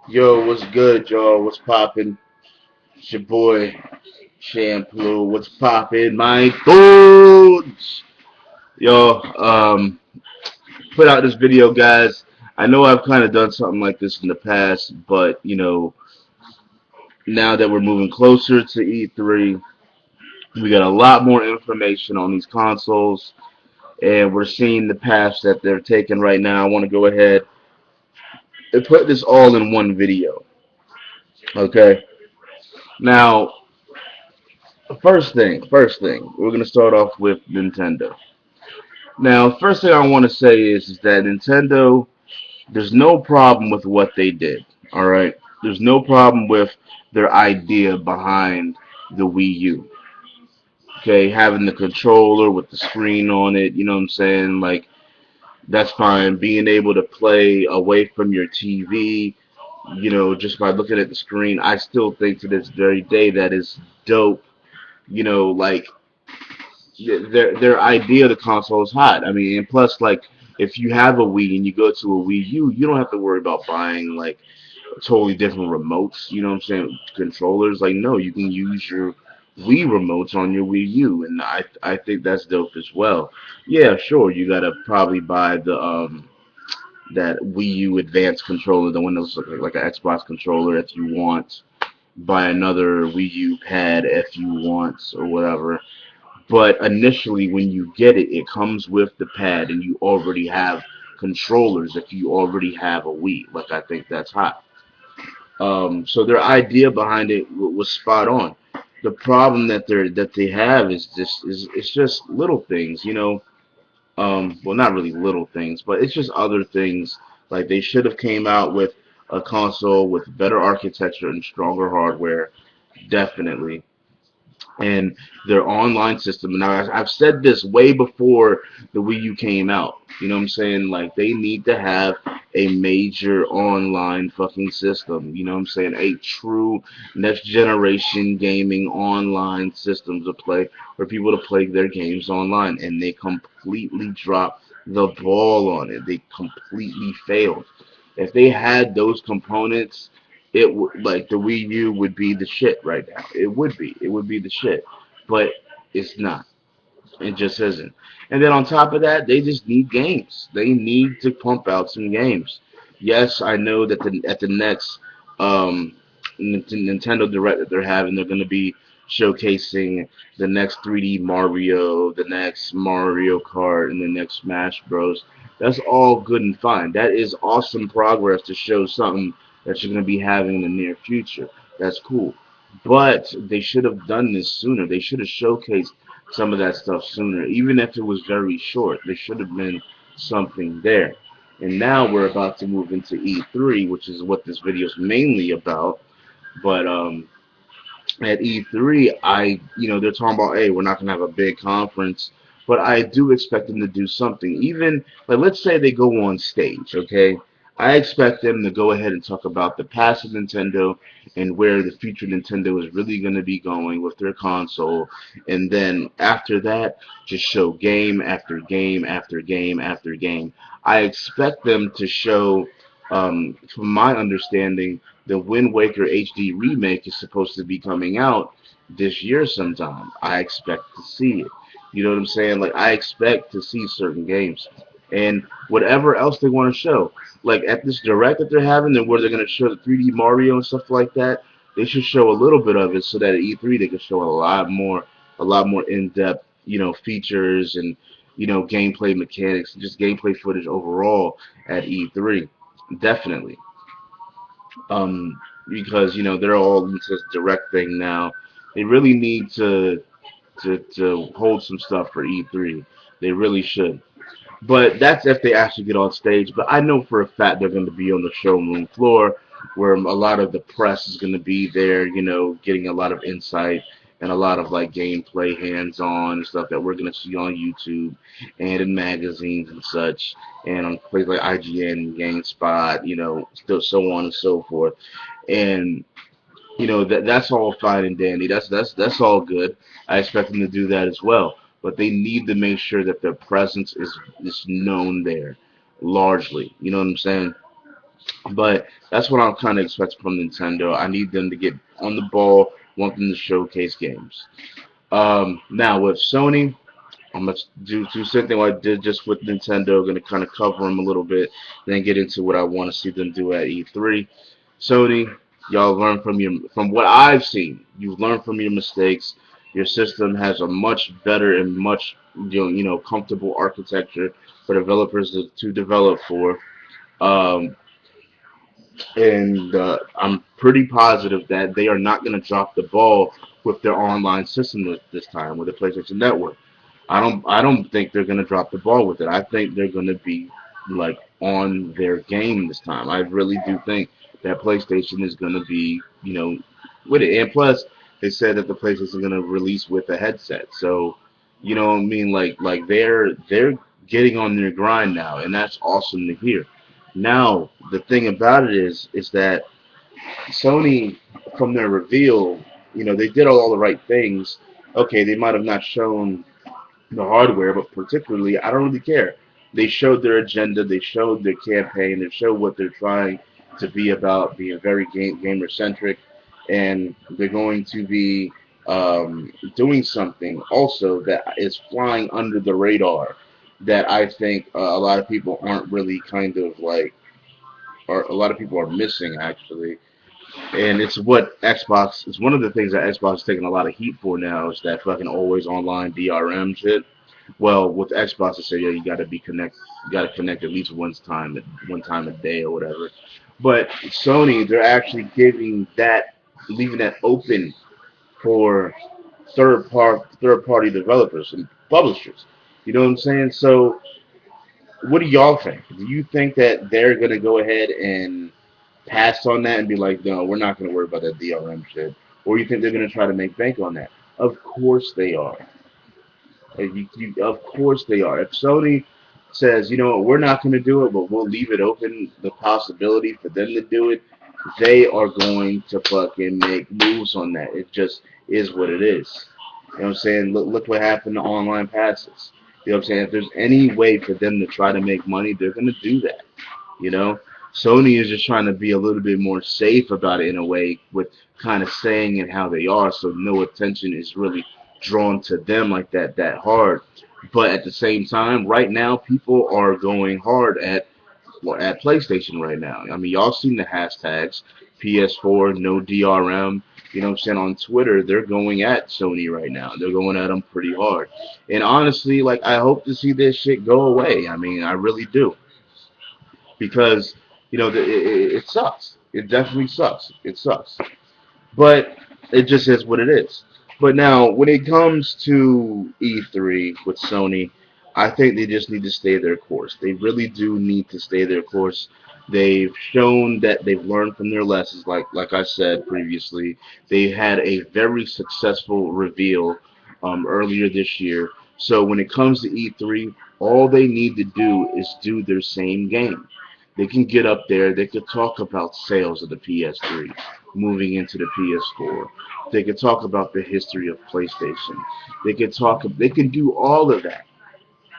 Yo, what's good, y'all? What's poppin'? It's your boy Shampoo. What's poppin', my dudes? Yo, put out this video, guys. I know I've kind of done something like this in the past, but now that we're moving closer to E3, we got a lot more information on these consoles, and we're seeing the paths that they're taking right now. I want to go ahead and put this all in one video. Okay. Now, first thing, we're gonna start off with Nintendo. Now, first thing I want to say is that Nintendo, there's no problem with what they did. All right, there's no problem with their idea behind the Wii U. Okay, having the controller with the screen on it, you know what I'm saying? Like that's fine. Being able to play away from your TV, just by looking at the screen, I still think to this very day that is dope. Like their idea of the console is hot. I mean, and plus, like, if you have a Wii and you go to a Wii U, you don't have to worry about buying like totally different remotes. You know what I'm saying? Controllers. Like, no, you can use your Wii remotes on your Wii U, and I think that's dope as well. Yeah, sure, you gotta probably buy the that Wii U Advanced controller, the one that looks like an Xbox controller, if you want. Buy another Wii U pad if you want, or whatever. But initially, when you get it, it comes with the pad, and you already have controllers if you already have a Wii. Like I think that's hot. So their idea behind it was spot on. The problem that they have is just is it's just little things, well, not really little things, but it's just other things. Like they should have came out with a console with better architecture and stronger hardware, definitely, and their online system. Now, I've said this way before the Wii U came out. You know what I'm saying? Like, they need to have a major online fucking system. You know what I'm saying? A true next generation gaming online system to play for people to play their games online. And they completely dropped the ball on it. They completely failed. If they had those components, it would like the Wii U would be the shit right now. It would be. It would be the shit. But it's not. It just isn't. And then on top of that, they just need games. They need to pump out some games. Yes, I know that at the next Nintendo Direct that they're having, they're going to be showcasing the next 3D Mario, the next Mario Kart, and the next Smash Bros. That's all good and fine. That is awesome progress to show something that you're going to be having in the near future. That's cool. But they should have done this sooner. They should have showcased some of that stuff sooner, even if it was very short. There should have been something there. And now we're about to move into E3, which is what this video is mainly about. But at E3, they're talking about, hey, we're not gonna have a big conference, but I do expect them to do something. Even like, let's say they go on stage, okay? I expect them to go ahead and talk about the past of Nintendo and where the future Nintendo is really going to be going with their console, and then after that, just show game after game after game after game. I expect them to show, from my understanding, the Wind Waker HD remake is supposed to be coming out this year sometime. I expect to see it. You know what I'm saying? Like I expect to see certain games and whatever else they want to show. Like at this direct that they're having, and where they're going to show the 3D Mario and stuff like that, they should show a little bit of it so that at E3 they can show a lot more in-depth, features and gameplay mechanics and just gameplay footage overall at E3. Definitely. Because they're all into this direct thing now. They really need to hold some stuff for E3. They really should. But that's if they actually get on stage. But I know for a fact they're going to be on the showroom floor where a lot of the press is going to be there, getting a lot of insight and a lot of like gameplay hands on and stuff that we're going to see on YouTube and in magazines and such and on places like IGN, GameSpot, still so on and so forth. And that's all fine and dandy. That's all good. I expect them to do that as well. But they need to make sure that their presence is known there largely. You know what I'm saying? But that's what I'm kind of expecting from Nintendo. I need them to get on the ball, want them to showcase games. Now with Sony, I'm gonna do the same thing I did just with Nintendo. Gonna kind of cover them a little bit, then get into what I want to see them do at E3. Sony, y'all learn from what I've seen. You've learned from your mistakes. Your system has a much better and much comfortable architecture for developers to develop for. Um, and I'm pretty positive that they are not going to drop the ball with their online system this time with the PlayStation Network. I don't think they're going to drop the ball with it. I think they're going to be like on their game this time. I really do think that PlayStation is going to be with it. And plus, they said that the PlayStation is going to release with a headset. So you know what I mean? Like they're getting on their grind now, and that's awesome to hear. Now, the thing about it is that Sony, from their reveal, they did all the right things. Okay, they might have not shown the hardware, but particularly, I don't really care. They showed their agenda, they showed their campaign, they showed what they're trying to be about, being very gamer centric, and they're going to be doing something also that is flying under the radar that I think a lot of people aren't really kind of like, or a lot of people are missing actually, and it's what Xbox. It's one of the things that Xbox is taking a lot of heat for now is that fucking always online DRM shit. Well, with Xbox, they say yeah, you got to be connect, you got to connect at least one time a day or whatever. But Sony, they're actually leaving that open for third party developers and publishers. You know what I'm saying? So, what do y'all think? Do you think that they're gonna go ahead and pass on that and be like, no, we're not gonna worry about that DRM shit, or you think they're gonna try to make bank on that? Of course they are. Of course they are. If Sony says, you know what, we're not going to do it, but we'll leave it open, the possibility for them to do it, they are going to fucking make moves on that. It just is what it is. You know what I'm saying? Look what happened to online passes. You know what I'm saying? If there's any way for them to try to make money, they're going to do that. You know, Sony is just trying to be a little bit more safe about it in a way with kind of saying it how they are, so no attention is really drawn to them like that hard. But at the same time, right now, people are going hard at PlayStation right now. I mean, y'all seen the hashtags PS4 no DRM. You know what I'm saying? On Twitter, they're going at Sony right now. They're going at them pretty hard. And honestly, like I hope to see this shit go away. I mean, I really do because it sucks. It definitely sucks. It sucks. But it just is what it is. But now, when it comes to E3 with Sony, I think they just need to stay their course. They really do need to stay their course. They've shown that they've learned from their lessons, like I said previously. They had a very successful reveal earlier this year. So when it comes to E3, all they need to do is do their same game. They can get up there. They could talk about sales of the PS3 moving into the PS4. They could talk about the history of PlayStation. They could talk. They can do all of that.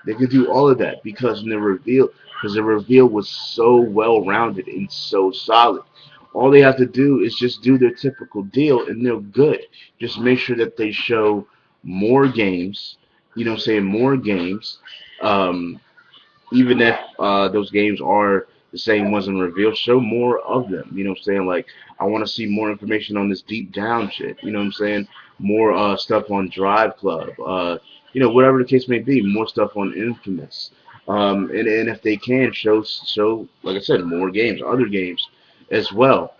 They could do all of that because the reveal was so well rounded and so solid. All they have to do is just do their typical deal, and they're good. Just make sure that they show more games. You know, saying more games. Um, Even if those games are the same ones in reveal, show more of them. You know what I'm saying? Like, I want to see more information on this deep down shit. You know what I'm saying? More stuff on Drive Club. Whatever the case may be, more stuff on Infamous. And if they can show, like I said, more games, other games as well,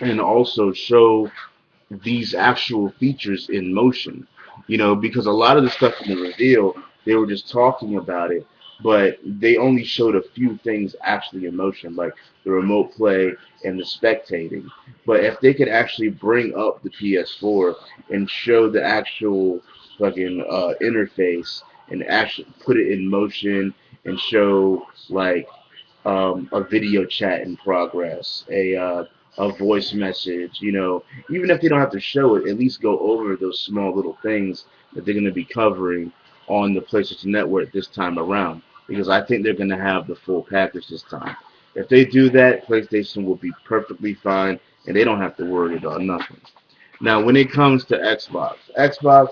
and also show these actual features in motion. Because a lot of the stuff in the reveal, they were just talking about it, but they only showed a few things actually in motion, like the remote play and the spectating. But if they could actually bring up the PS4 and show the actual fucking interface and actually put it in motion and show like a video chat in progress, a voice message, even if they don't have to show it, at least go over those small little things that they're going to be covering on the PlayStation Network this time around. Because I think they're going to have the full package this time. If they do that, PlayStation will be perfectly fine, and they don't have to worry about nothing. Now, when it comes to Xbox,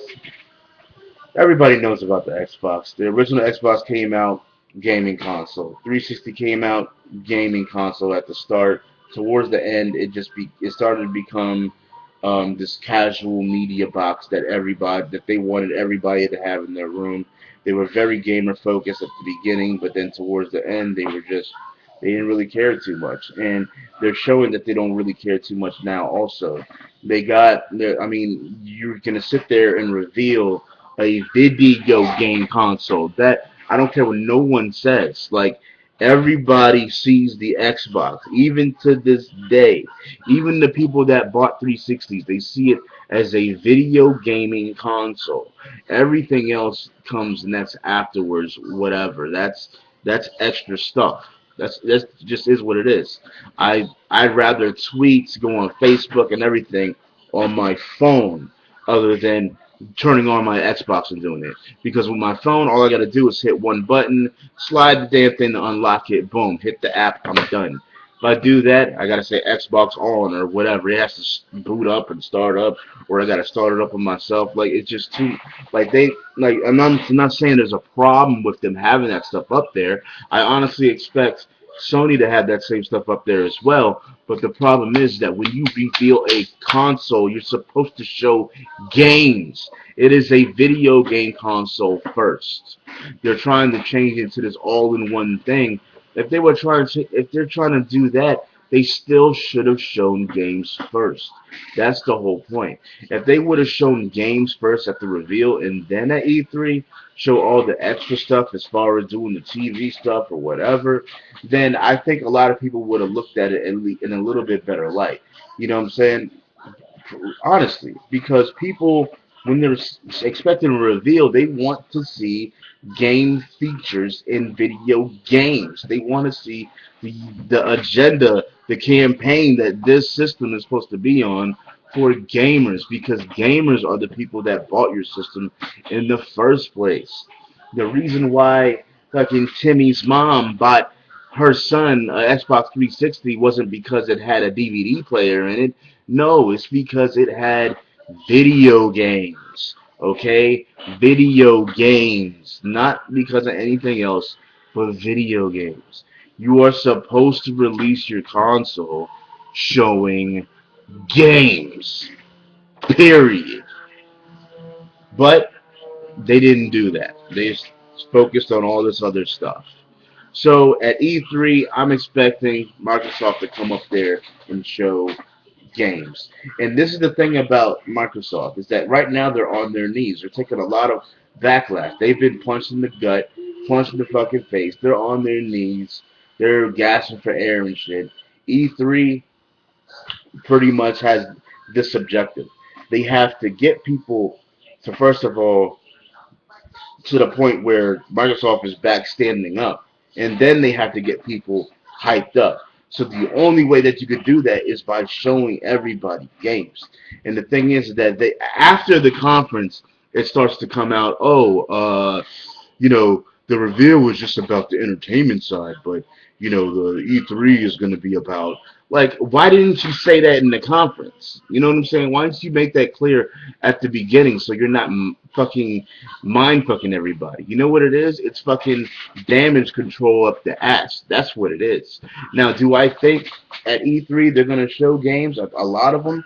everybody knows about the Xbox. The original Xbox came out gaming console. 360 came out gaming console at the start. Towards the end, it started to become this casual media box that they wanted everybody to have in their room. They were very gamer focused at the beginning, but then towards the end, they didn't really care too much, and they're showing that they don't really care too much now. Also, I mean, you're gonna sit there and reveal a video game console. That I don't care what no one says. Like everybody sees the Xbox, even to this day. Even the people that bought 360s, they see it as a video gaming console. Everything else comes next afterwards. Whatever. That's extra stuff. That's just is what it is. I'd rather tweets go on Facebook and everything on my phone other than turning on my Xbox and doing it. Because with my phone, all I got to do is hit one button, slide the damn thing to unlock it, boom, hit the app, I'm done. If I do that, I gotta say Xbox on or whatever. It has to boot up and start up, or I gotta start it up on myself. Like it's just too, like they, like I'm not saying there's a problem with them having that stuff up there. I honestly expect Sony to have that same stuff up there as well. But the problem is that when you reveal a console, you're supposed to show games. It is a video game console first. They're trying to change it to this all-in-one thing. If they're trying to do that, they still should have shown games first. That's the whole point. If they would have shown games first at the reveal and then at E3, show all the extra stuff as far as doing the TV stuff or whatever, then I think a lot of people would have looked at it in a little bit better light. You know what I'm saying? Honestly, because people, when they're expecting a reveal, they want to see game features in video games. They want to see the agenda, the campaign that this system is supposed to be on for gamers, because gamers are the people that bought your system in the first place. The reason why fucking Timmy's mom bought her son Xbox 360 wasn't because it had a DVD player in it. No, it's because it had video games. Okay? Video games. Not because of anything else, but video games. You are supposed to release your console showing games. Period. But they didn't do that. They just focused on all this other stuff. So at E3, I'm expecting Microsoft to come up there and show games. And this is the thing about Microsoft is that right now they're on their knees. They're taking a lot of backlash. They've been punched in the gut, punched in the fucking face. They're on their knees. They're gasping for air and shit. E3 pretty much has this objective. They have to get people to, first of all, to the point where Microsoft is back standing up, and then they have to get people hyped up. So the only way that you could do that is by showing everybody games. And the thing is that they after the conference, it starts to come out. The reveal was just about the entertainment side, but the E3 is going to be about, like, why didn't you say that in the conference? You know what I'm saying? Why didn't you make that clear at the beginning so you're not fucking mind fucking everybody? You know what it is? It's fucking damage control up the ass. That's what it is. Now, do I think at E3 they're going to show games? A lot of them?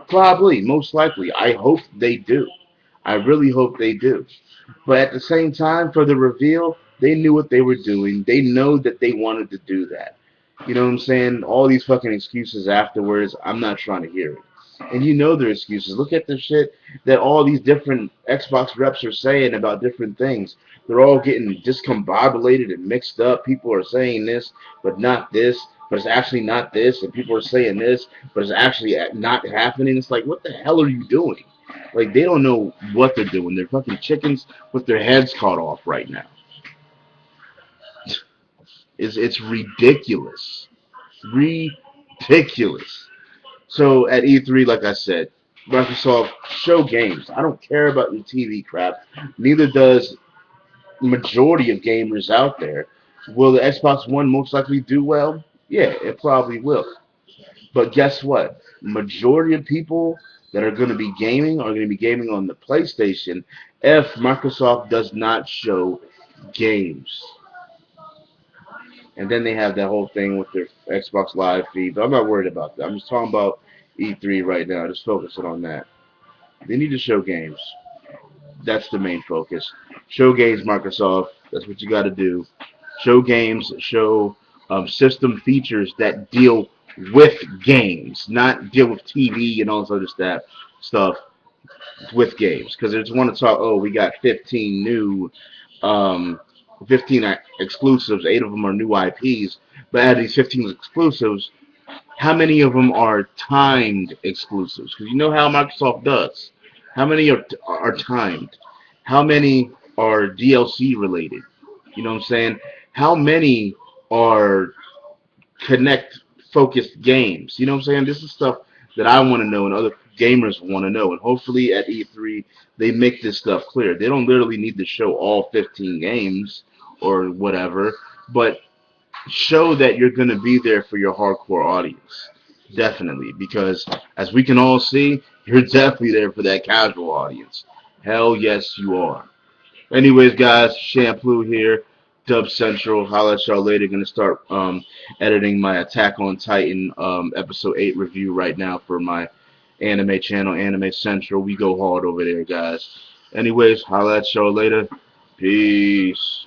Probably, most likely. I hope they do. I really hope they do. But at the same time, for the reveal, they knew what they were doing. They know that they wanted to do that. You know what I'm saying? All these fucking excuses afterwards, I'm not trying to hear it. And you know their excuses. Look at the shit that all these different Xbox reps are saying about different things. They're all getting discombobulated and mixed up. People are saying this, but not this. But it's actually not this. And people are saying this, but it's actually not happening. It's like, what the hell are you doing? Like, they don't know what they're doing. They're fucking chickens with their heads cut off right now. It's ridiculous. Ridiculous. So at E3, like I said, Microsoft show games. I don't care about your TV crap. Neither does the majority of gamers out there. Will the Xbox One most likely do well? Yeah, it probably will. But guess what? Majority of people that are going to be gaming are going to be gaming on the PlayStation if Microsoft does not show games. And then they have that whole thing with their Xbox Live feed. But I'm not worried about that. I'm just talking about E3 right now. Just focusing on that. They need to show games. That's the main focus. Show games, Microsoft. That's what you got to do. Show games. Show system features that deal with games, not deal with TV and all this other stuff with games. Because they just want to talk. Oh, we got 15 new, um, 15 exclusives. 8 of them are new IPs. But out of these 15 exclusives, how many of them are timed exclusives? Because you know how Microsoft does. How many are timed? How many are DLC related? You know what I'm saying? How many are connect focused games? You know what I'm saying? This is stuff that I want to know and other gamers want to know. And hopefully at E3 they make this stuff clear. They don't literally need to show all 15 games or whatever, but show that you're going to be there for your hardcore audience. Definitely, because as we can all see, you're definitely there for that casual audience. Hell yes, you are. Anyways, guys, Shampoo here, Dub Central. Holla at y'all later. Gonna start editing my Attack on Titan episode 8 review right now for my anime channel, Anime Central. We go hard over there, guys. Anyways, holla at y'all later. Peace.